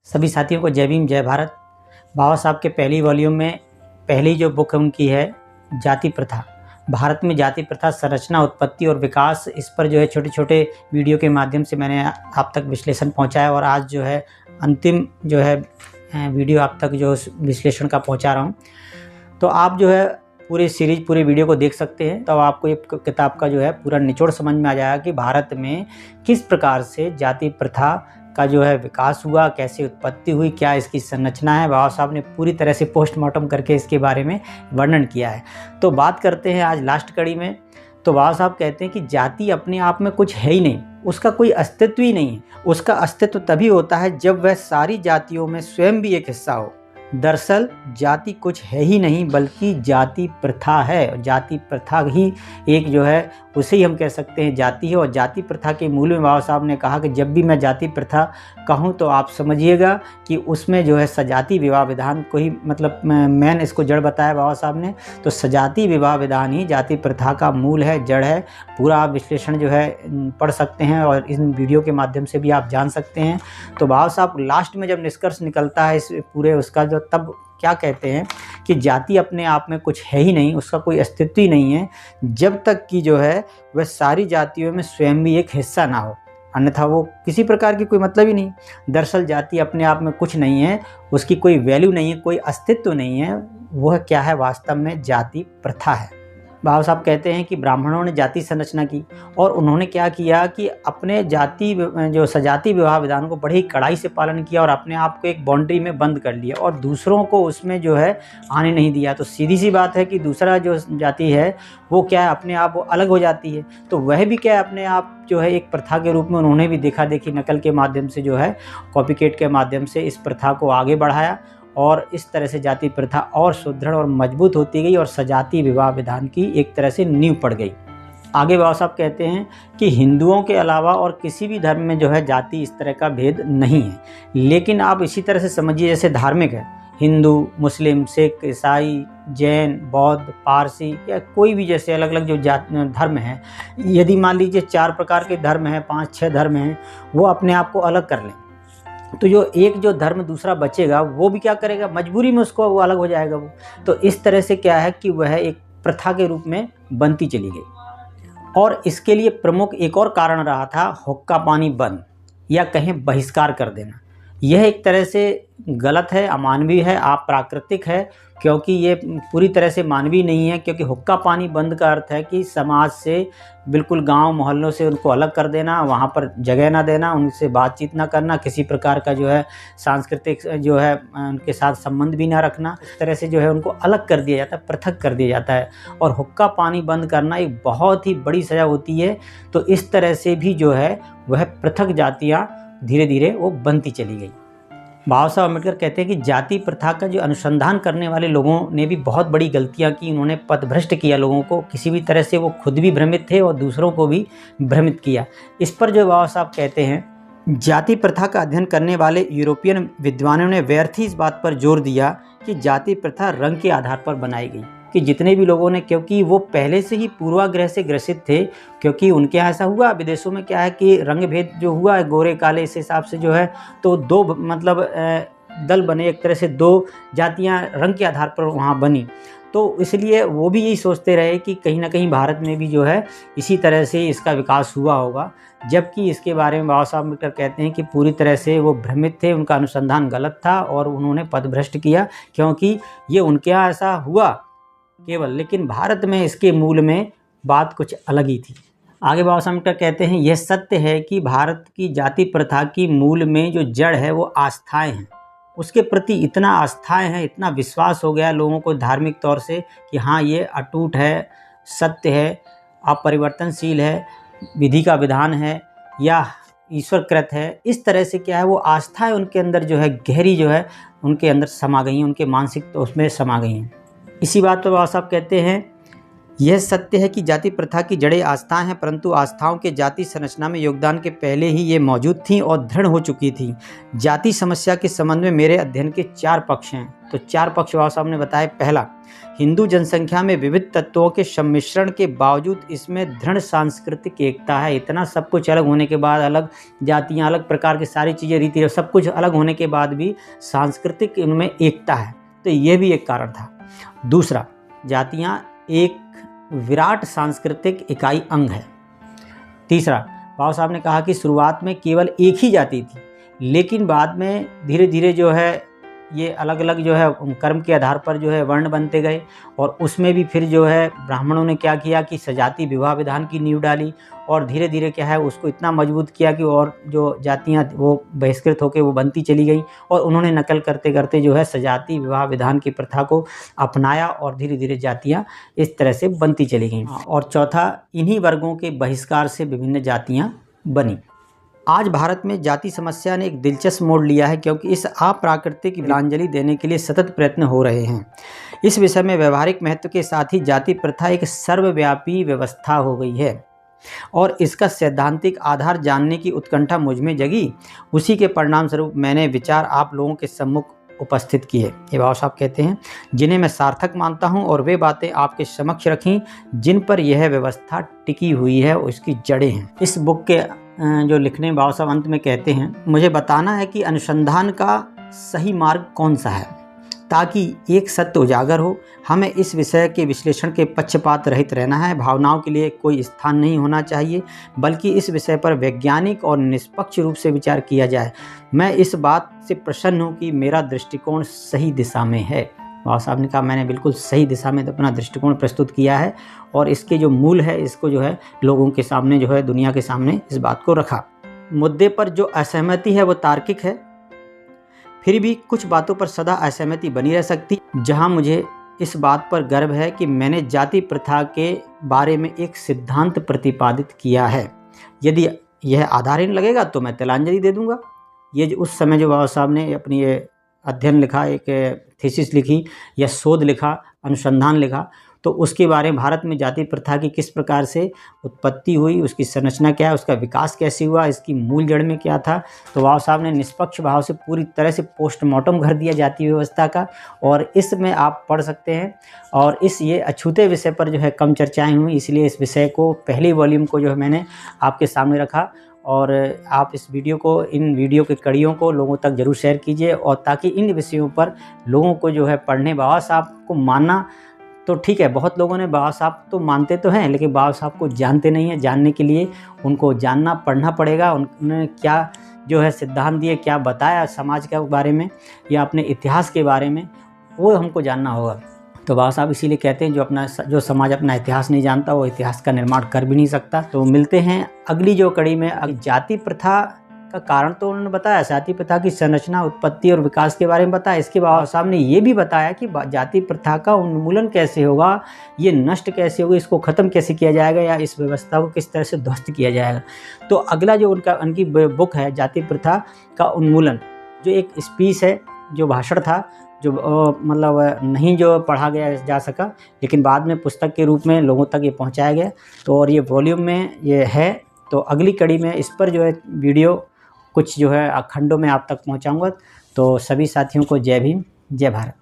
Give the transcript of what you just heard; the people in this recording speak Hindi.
सभी साथियों को जय भीम जय भारत। बाबा साहब के पहली वॉल्यूम में पहली जो बुक उनकी है जाति प्रथा, भारत में जाति प्रथा संरचना, उत्पत्ति और विकास, इस पर जो है छोटे छोटे वीडियो के माध्यम से मैंने आप तक विश्लेषण पहुंचाया और आज जो है अंतिम जो है वीडियो आप तक जो विश्लेषण का पहुंचा रहा हूं। तो आप जो है पूरे सीरीज पूरे वीडियो को देख सकते हैं, तो आपको ये किताब का जो है पूरा निचोड़ समझ में आ जाएगा कि भारत में किस प्रकार से जाति प्रथा का जो है विकास हुआ, कैसे उत्पत्ति हुई, क्या इसकी संरचना है। बाबा साहब ने पूरी तरह से पोस्टमार्टम करके इसके बारे में वर्णन किया है। तो बात करते हैं आज लास्ट कड़ी में। तो बाबा साहब कहते हैं कि जाति अपने आप में कुछ है ही नहीं, उसका कोई अस्तित्व ही नहीं है। उसका अस्तित्व तभी होता है जब वह सारी जातियों में स्वयं भी एक हिस्सा हो। दरअसल जाति कुछ है ही नहीं बल्कि जाति प्रथा है। जाति प्रथा ही एक जो है उसे ही हम कह सकते हैं जाति है। और जाति प्रथा के मूल में बाबा साहब ने कहा कि जब भी मैं जाति प्रथा कहूँ तो आप समझिएगा कि उसमें जो है सजाति विवाह विधान को ही मतलब मैन इसको जड़ बताया बाबा साहब ने। तो सजाति विवाह विधान ही जाति प्रथा का मूल है, जड़ है। पूरा आप विश्लेषण जो है पढ़ सकते हैं और इन वीडियो के माध्यम से भी आप जान सकते हैं। तो बाबा साहब लास्ट में जब निष्कर्ष निकलता है इस पूरे उसका जो, तब क्या कहते हैं कि जाति अपने आप में कुछ है ही नहीं, उसका कोई अस्तित्व ही नहीं है जब तक कि जो है वह सारी जातियों में स्वयं भी एक हिस्सा ना हो, अन्यथा वो किसी प्रकार की कोई मतलब ही नहीं। दरअसल जाति अपने आप में कुछ नहीं है, उसकी कोई वैल्यू नहीं है, कोई अस्तित्व नहीं है। वह क्या है वास्तव में जाति प्रथा है। बाबा साहब कहते हैं कि ब्राह्मणों ने जाति संरचना की और उन्होंने क्या किया कि अपने जाति जो सजाति विवाह विधान को बड़े ही कड़ाई से पालन किया और अपने आप को एक बाउंड्री में बंद कर लिया और दूसरों को उसमें जो है आने नहीं दिया। तो सीधी सी बात है कि दूसरा जो जाति है वो क्या है अपने आप वो अलग हो जाती है। तो वह भी क्या है अपने आप जो है एक प्रथा के रूप में उन्होंने भी देखा देखी नकल के माध्यम से जो है कॉपीकेट के माध्यम से इस प्रथा को आगे बढ़ाया और इस तरह से जाति प्रथा और सुदृढ़ और मजबूत होती गई और सजाति विवाह विधान की एक तरह से नींव पड़ गई। आगे बाबा साहब कहते हैं कि हिंदुओं के अलावा और किसी भी धर्म में जो है जाति इस तरह का भेद नहीं है। लेकिन आप इसी तरह से समझिए जैसे धार्मिक है, हिंदू, मुस्लिम, सिख, ईसाई, जैन, बौद्ध, पारसी या कोई भी जैसे अलग अलग जो धर्म हैं, यदि मान लीजिए 4 प्रकार के धर्म हैं, 5-6 धर्म हैं, वो अपने आप को अलग कर लें तो जो एक जो धर्म दूसरा बचेगा वो भी क्या करेगा, मजबूरी में उसको वो अलग हो जाएगा वो। तो इस तरह से क्या है कि वह एक प्रथा के रूप में बनती चली गई। और इसके लिए प्रमुख एक और कारण रहा था हुक्का पानी बंद या कहें बहिष्कार कर देना। यह एक तरह से गलत है, अमानवीय है, अप्राकृतिक है, क्योंकि ये पूरी तरह से मानवीय नहीं है। क्योंकि हुक्का पानी बंद का अर्थ है कि समाज से बिल्कुल गांव मोहल्लों से उनको अलग कर देना, वहाँ पर जगह ना देना, उनसे बातचीत ना करना, किसी प्रकार का जो है सांस्कृतिक जो है उनके साथ संबंध भी ना रखना। इस तरह से जो है उनको अलग कर दिया जाता है, पृथक कर दिया जाता है। और हुक्का पानी बंद करना एक बहुत ही बड़ी सज़ा होती है। तो इस तरह से भी जो है वह पृथक जातियाँ धीरे धीरे वो बनती चली गई। बाबा साहब अम्बेडकर कहते हैं कि जाति प्रथा का जो अनुसंधान करने वाले लोगों ने भी बहुत बड़ी गलतियां की। उन्होंने पथभ्रष्ट किया लोगों को, किसी भी तरह से वो खुद भी भ्रमित थे और दूसरों को भी भ्रमित किया। इस पर जो बाबा साहब कहते हैं, जाति प्रथा का अध्ययन करने वाले यूरोपियन विद्वानों ने व्यर्थ ही इस बात पर जोर दिया कि जाति प्रथा रंग के आधार पर बनाई गई। कि जितने भी लोगों ने, क्योंकि वो पहले से ही पूर्वाग्रह से ग्रसित थे, क्योंकि उनके यहाँ ऐसा हुआ, विदेशों में क्या है कि रंग भेद जो हुआ है गोरे काले, इस हिसाब से जो है तो 2 मतलब दल बने, एक तरह से 2 जातियाँ रंग के आधार पर वहाँ बनी। तो इसलिए वो भी यही सोचते रहे कि कहीं ना कहीं भारत में भी जो है इसी तरह से इसका विकास हुआ होगा। जबकि इसके बारे में बाबा साहब अम्बेडकर कहते हैं कि पूरी तरह से वो भ्रमित थे, उनका अनुसंधान गलत था और उन्होंने पथभ्रष्ट किया, क्योंकि ये उनके यहाँ ऐसा हुआ केवल, लेकिन भारत में इसके मूल में बात कुछ अलग ही थी। आगे बाबा साहब अम्बेडकर कहते हैं, यह सत्य है कि भारत की जाति प्रथा की मूल में जो जड़ है वो आस्थाएं हैं। उसके प्रति इतना आस्थाएं हैं, इतना विश्वास हो गया लोगों को धार्मिक तौर से कि हाँ ये अटूट है, सत्य है, अपरिवर्तनशील है, विधि का विधान है या ईश्वरकृत है। इस तरह से क्या है वो आस्थाएं उनके अंदर जो है गहरी जो है उनके अंदर समा गई हैं, उनके मानसिक तो उसमें समा गई हैं। इसी बात पर बाबा साहब कहते हैं यह सत्य है कि जाति प्रथा की जड़ें आस्थाएं हैं, परंतु आस्थाओं के जाति संरचना में योगदान के पहले ही ये मौजूद थीं और दृढ़ हो चुकी थी। जाति समस्या के संबंध में मेरे अध्ययन के 4 पक्ष हैं। तो 4 पक्ष बाबा साहब ने बताए। पहला, हिंदू जनसंख्या में विविध तत्वों के सम्मिश्रण के बावजूद इसमें दृढ़ सांस्कृतिक एकता है। इतना सब कुछ अलग होने के बाद, अलग जातियाँ, अलग प्रकार की सारी चीज़ें, रीति, सब कुछ अलग होने के बाद भी सांस्कृतिक इनमें एकता है। तो ये भी एक कारण था। दूसरा, जातियाँ एक विराट सांस्कृतिक इकाई अंग है। तीसरा, बाबा साहब ने कहा कि शुरुआत में केवल एक ही जाति थी, लेकिन बाद में धीरे धीरे जो है ये अलग अलग जो है कर्म के आधार पर जो है वर्ण बनते गए, और उसमें भी फिर जो है ब्राह्मणों ने क्या किया कि सजाति विवाह विधान की नींव डाली, और धीरे धीरे क्या है उसको इतना मजबूत किया कि और जो जातियाँ वो बहिष्कृत होकर वो बनती चली गई, और उन्होंने नकल करते करते जो है सजाति विवाह विधान की प्रथा को अपनाया, और धीरे धीरे जातियाँ इस तरह से बनती चली गईं। और चौथा, इन्हीं वर्गों के बहिष्कार से विभिन्न जातियाँ बनी। आज भारत में जाति समस्या ने एक दिलचस्प मोड़ लिया है, क्योंकि इस अप्राकृतिक विलांजलि देने के लिए सतत प्रयत्न हो रहे हैं। इस विषय में व्यवहारिक महत्व के साथ ही जाति प्रथा एक सर्वव्यापी व्यवस्था हो गई है, और इसका सैद्धांतिक आधार जानने की उत्कंठा मुझ में जगी। उसी के परिणाम स्वरूप मैंने विचार आप लोगों के सम्मुख उपस्थित किए। ये बाबा साहब कहते हैं, जिन्हें मैं सार्थक मानता हूँ, और वे बातें आपके समक्ष रखीं जिन पर यह व्यवस्था टिकी हुई है, उसकी जड़ें हैं। इस बुक के जो लिखने बाबा साहब अंत में कहते हैं, मुझे बताना है कि अनुसंधान का सही मार्ग कौन सा है, ताकि एक सत्य उजागर हो। हमें इस विषय के विश्लेषण के पक्षपात रहित रहना है। भावनाओं के लिए कोई स्थान नहीं होना चाहिए, बल्कि इस विषय पर वैज्ञानिक और निष्पक्ष रूप से विचार किया जाए। मैं इस बात से प्रसन्न हूँ कि मेरा दृष्टिकोण सही दिशा में है। बाबा साहब ने कहा, मैंने बिल्कुल सही दिशा में अपना दृष्टिकोण प्रस्तुत किया है, और इसके जो मूल है इसको जो है लोगों के सामने जो है दुनिया के सामने इस बात को रखा। मुद्दे पर जो असहमति है वो तार्किक है, फिर भी कुछ बातों पर सदा असहमति बनी रह सकती। जहां मुझे इस बात पर गर्व है कि मैंने जाति प्रथा के बारे में एक सिद्धांत प्रतिपादित किया है। यदि यह आधारहीन लगेगा तो मैं तिलांजलि दे दूंगा। ये जो उस समय जो बाबा साहब ने अपनी ये अध्ययन लिखा, एक थीसिस लिखी या शोध लिखा, अनुसंधान लिखा, तो उसके बारे में भारत में जाति प्रथा की किस प्रकार से उत्पत्ति हुई, उसकी संरचना क्या है, उसका विकास कैसे हुआ, इसकी मूल जड़ में क्या था, तो बाबा साहब ने निष्पक्ष भाव से पूरी तरह से पोस्टमार्टम कर दिया जाति व्यवस्था का, और इसमें आप पढ़ सकते हैं। और इस ये अछूते विषय पर जो है कम चर्चाएँ हुई, इसलिए इस विषय को पहले वॉल्यूम को जो है मैंने आपके सामने रखा। और आप इस वीडियो को, इन वीडियो के कड़ियों को लोगों तक ज़रूर शेयर कीजिए, और ताकि इन विषयों पर लोगों को जो है पढ़ने, बाबा साहब को मानना तो ठीक है, बहुत लोगों ने बाबा साहब तो मानते तो हैं, लेकिन बाबा साहब को जानते नहीं हैं। जानने के लिए उनको जानना पढ़ना पड़ेगा, उन्होंने क्या जो है सिद्धांत दिए, क्या बताया समाज के बारे में या अपने इतिहास के बारे में, वो हमको जानना होगा। तो बाबा साहब इसीलिए कहते हैं, जो समाज अपना इतिहास नहीं जानता वो इतिहास का निर्माण कर भी नहीं सकता। तो मिलते हैं अगली जो कड़ी में। जाति प्रथा का कारण तो उन्होंने बताया, जाति प्रथा की संरचना, उत्पत्ति और विकास के बारे में बताया। इसके बाबा साहब ने ये भी बताया कि जाति प्रथा का उन्मूलन कैसे होगा, ये नष्ट कैसे होगा, इसको ख़त्म कैसे किया जाएगा, या इस व्यवस्था को किस तरह से ध्वस्त किया जाएगा। तो अगला जो उनकी बुक है जाति प्रथा का उन्मूलन, जो एक स्पीच है, जो भाषण था, जो मतलब नहीं जो पढ़ा गया जा सका, लेकिन बाद में पुस्तक के रूप में लोगों तक ये पहुंचाया गया। तो और ये वॉल्यूम में ये है। तो अगली कड़ी में इस पर जो है वीडियो कुछ जो है अखंडों में आप तक पहुंचाऊंगा। तो सभी साथियों को जय भीम, जय भारत।